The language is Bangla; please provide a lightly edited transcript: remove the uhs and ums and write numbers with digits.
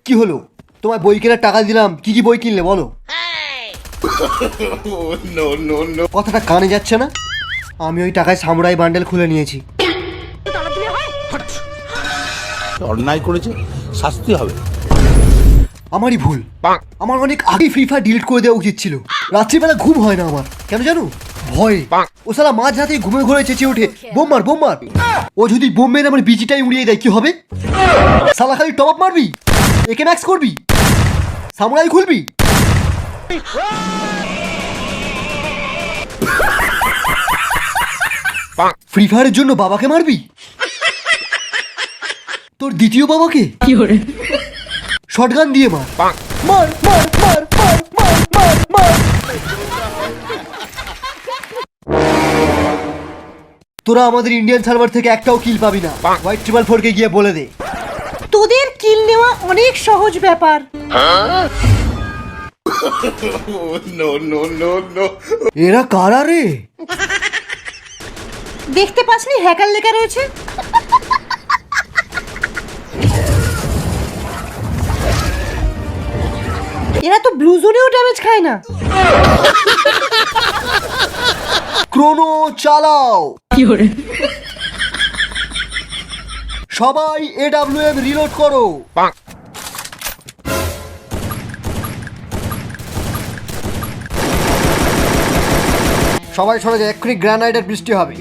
কি হলো? তোমার বই কেনার টাকা দিলাম, কি কি বই কিনলে বলো? কথাটা কানে যাচ্ছে না? আমি ওই টাকায় সামুরাই বান্ডেল খুলে নিয়েছি। অন্যায় করেছে, শাস্তি হবে। আমারই ভুল। আমার অনেক আগে ফ্রি ফায়ার ডিলিট করে দেওয়া উচিত ছিল। রাত্রিবেলা ঘুম হয় না আমার, কেন জানো? ভয়ে। ও শালা মাঝ রাতে ঘুমে ঘুরে চেঁচিয়ে ওঠে, বোম মার বোম মার। ও যদি বোম মেরে আমার বিজিটাই উড়িয়ে দেয় কি হবে? শালা খালি টপ আপ মারবি, একে ম্যাক্স করবি, সামুরাই খুলবি। ফ্রি ফায়ারের জন্য বাবাকে মারবি? তোর দ্বিতীয় বাবাকে শটগান দিয়ে মার। মার মার মার মার মার মার মার। তোরা আমাদের ইন্ডিয়ান সার্ভার থেকে একটাও কিল পাবি না। হোয়াইট ট্রিপল 4 কে গিয়ে বলে দে। তোদের কিল নেওয়া অনেক সহজ ব্যাপার। এরা কারা রে? দেখতে পাসনি হ্যাকার লেখা রয়েছে? এরা তো ব্লু জোনেও ড্যামেজ খায় না। ক্রোনো চালাও। সবাই AWM রিলোড করো। সবাই সরে যায়, এক্ষুনি গ্রানাইডের বৃষ্টি হবে।